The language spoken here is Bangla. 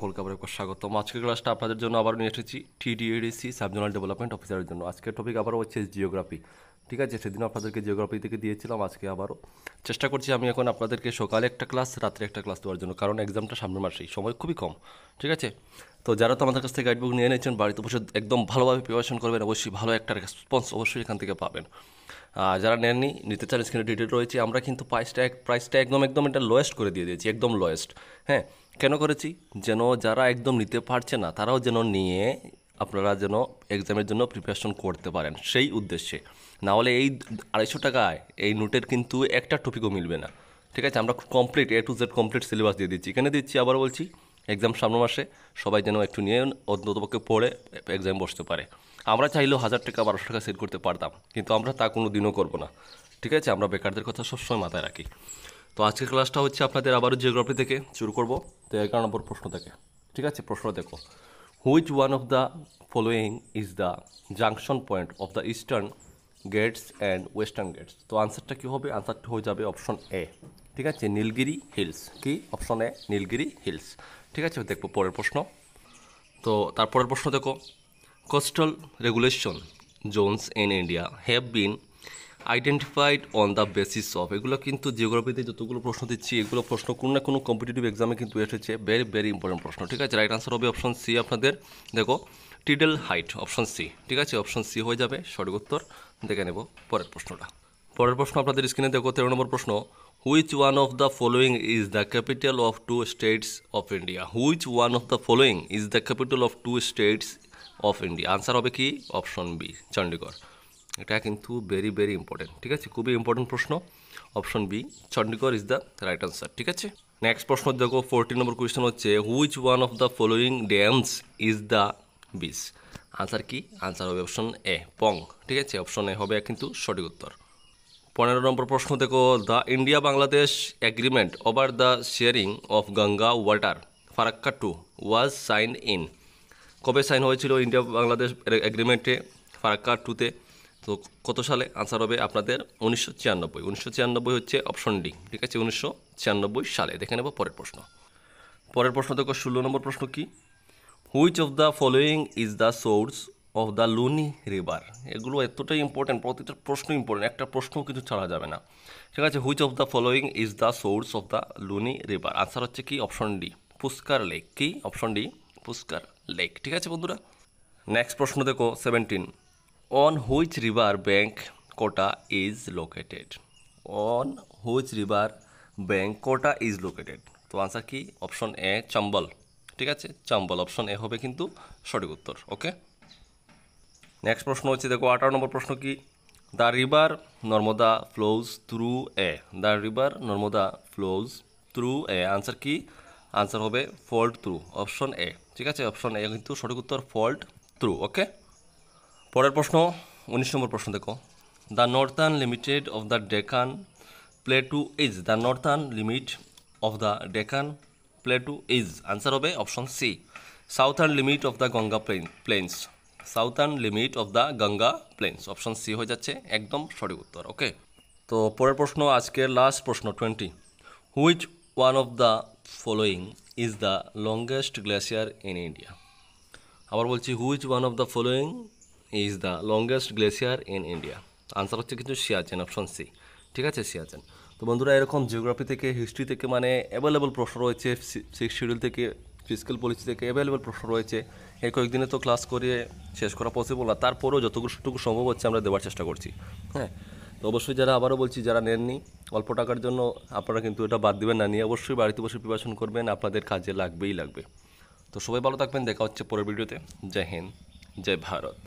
সকলকে আবার একবার স্বাগতম। আজকের ক্লাসটা আপনাদের জন্য আবার নিয়ে এসেছি টিডিএডিসি সাবজোনাল ডেভেলপমেন্ট অফিসারের জন্য। আজকের টপিক আবারও হচ্ছে জিওগ্রাফি। ঠিক আছে, সেদিন আপনাদেরকে জিওগ্রাফি থেকে দিয়েছিলাম, আজকে আবারও চেষ্টা করছি আমি এখন আপনাদেরকে সকালে একটা ক্লাস, রাত্রে একটা ক্লাস দেওয়ার জন্য, কারণ এক্সামটা সামনের মাসেই, সময় খুবই কম। ঠিক আছে, তো যারা তো আমাদের কাছ থেকে গাইডবুক নিয়ে নিয়েছেন, বাড়িতে বসে একদম ভালোভাবে প্রিপারেশন করবেন, অবশ্যই ভালো একটা রেসপন্স অবশ্যই এখান থেকে পাবেন। যারা নেননি, নিতে চান, স্ক্রিনে ডিটেল রয়েছে। আমরা কিন্তু প্রাইসটা একদম এটা লোয়েস্ট করে দিয়ে দিয়েছি, একদম লোয়েস্ট। হ্যাঁ, কেন করেছি? যেন যারা একদম নিতে পারছে না তারাও যেন নিয়ে আপনারা যেন এক্সামের জন্য প্রিপারেশন করতে পারেন, সেই উদ্দেশ্যে। না হলে এই 250 টাকায় এই নোটের কিন্তু একটা টপিকও মিলবে না। ঠিক আছে, আমরা complete A to Z complete syllabus দিয়ে দিচ্ছি, এখানে দিচ্ছি। আবার বলছি, এক্সাম সামনের মাসে, সবাই যেন একটু নিয়ে অন্ততপক্ষে পড়ে এক্সাম বসতে পারে। আমরা চাইলেও 1000 টাকা 1200 টাকা সেট করতে পারতাম, কিন্তু আমরা তা কোনো দিনও করবো না। ঠিক আছে, আমরা বেকারদের কথা সবসময় মাথায় রাখি। তো আজকের ক্লাসটা হচ্ছে আপনাদের আবারও জিওগ্রাফি থেকে শুরু করব। তো 11 নম্বর প্রশ্ন থেকে। ঠিক আছে, প্রশ্ন দেখো, which one of the following is the junction point of the eastern Ghats and western Ghats? তো আনসারটা কী হবে? আনসারটা হয়ে যাবে অপশন এ। ঠিক আছে, নীলগিরি হিলস। কি? অপশন এ, নীলগিরি হিলস। ঠিক আছে, দেখবো পরের প্রশ্ন। তো তারপরের প্রশ্ন দেখো, coastal regulation Jones in India have been identified on the basis of. এগুলো কিন্তু জিওগ্রাফিতে যতগুলো প্রশ্ন দিচ্ছি, এগুলো প্রশ্ন কোনো না কোনো কম্পিটিটিভ এক্সামে কিন্তু এসেছে, ভেরি ইম্পর্টেন্ট প্রশ্ন। ঠিক আছে, রাইট আনসার হবে অপশন সি আপনাদের। দেখো, টিডেল হাইট, অপশন সি। ঠিক আছে, অপশন সি হয়ে যাবে সঠিক উত্তর। দেখে নেব পরের প্রশ্নটা। পরের প্রশ্ন আপনাদের স্ক্রিনে দেখো, 13 নম্বর প্রশ্ন, which one of the following is the capital of 2 states of India? Which one of the following is the capital of 2 states of India? Answer হবে কি? Option B, Chandigarh. এটা কিন্তু ভেরি ইম্পর্টেন্ট। ঠিক আছে, খুবই ইম্পর্টেন্ট প্রশ্ন। Option B, Chandigarh is the right answer. ঠিক আছে, নেক্সট প্রশ্ন দেখো, 14 নম্বর কোয়েশ্চেন হচ্ছে, which one of the following dams is the beach? Answer কি? আনসার হবে অপশন এ, পং। ঠিক আছে, অপশন এ হবে কিন্তু সঠিক উত্তর। 15 নম্বর প্রশ্ন দেখো, the India Bangladesh agreement over the sharing of Ganga water Farakka 2 was sign in? কবে সাইন হয়েছিল ইন্ডিয়া বাংলাদেশ এগ্রিমেন্টে ফারাক্কা 2-তে? তো কত সালে? আনসার হবে আপনাদের 1996। 1996 হচ্ছে অপশন ডি। ঠিক আছে, 1996 সালে। দেখে নেব পরের প্রশ্ন। পরের প্রশ্ন দেখো, 16 নম্বর প্রশ্ন কি, which of the following is the source of the Luni river? এগুলো এতটাই ইম্পর্টেন্ট, প্রতিটা প্রশ্ন ইম্পর্টেন্ট, একটা প্রশ্নও কিন্তু ছাড়া যাবে না। ঠিক আছে, which of the following is the source of the Luni river? Answer হচ্ছে কি? Option D, Pushkar lake. কি? Option D, Pushkar lake. ঠিক আছে বন্ধুরা, নেক্সট প্রশ্ন দেখো, 17, on which river bank Kota is located? On which river bank Kota is located? তো আনসার কি? Option A, Chambal. ঠিক আছে, চম্বল, অপশন এ হবে কিন্তু সঠিক উত্তর। ওকে, নেক্সট প্রশ্ন হচ্ছে দেখো, 18 নম্বর প্রশ্ন কি, the river Narmada flows through a? The river Narmada flows through a. Answer কি? আনসার হবে ফল্ট থ্রু, অপশন এ। ঠিক আছে, অপশন এ কিন্তু সঠিক উত্তর, ফল্ট থ্রু। ওকে, পরের প্রশ্ন 19 নম্বর প্রশ্ন দেখো, the northern limited of the Deccan plateau is? The northern limit of the Deccan plateau is? Answer হবে option C, southern limit of the Ganga plains. Southern limit of the Ganga plains, option C হয়ে যাচ্ছে একদম সঠিক উত্তর। ওকে, তো পরের প্রশ্ন, আজকের লাস্ট প্রশ্ন 20, which one of the following is the longest glacier in India? আবার বলছি, which one of the following is the longest glacier in India? Answer হচ্ছে কিন্তু সিয়াচেন, অপশন সি। ঠিক আছে, সিয়াচেন। তো বন্ধুরা, এরকম জিওগ্রাফি থেকে, হিস্ট্রি থেকে মানে অ্যাভেলেবল প্রশ্ন রয়েছে, 6 শিডিউল থেকে, ফিজিক্যাল পলিসি থেকে অ্যাভেলেবল প্রশ্ন রয়েছে। এই কয়েকদিনে তো ক্লাস করিয়ে শেষ করা পসিবল না, তারপরেও যতটুকু সম্ভব হচ্ছে আমরা দেওয়ার চেষ্টা করছি। হ্যাঁ, তো অবশ্যই যারা, আবারও বলছি, যারা নেননি অল্প টাকার জন্য, আপনারা কিন্তু এটা বাদ দেবেন না, নিয়ে অবশ্যই বাড়িতে বসে প্রিপারেশন করবেন, আপনাদের কাজে লাগবেই লাগবে। তো সবাই ভালো থাকবেন, দেখা হচ্ছে পরের ভিডিওতে। জয় হিন্দ, জয় ভারত।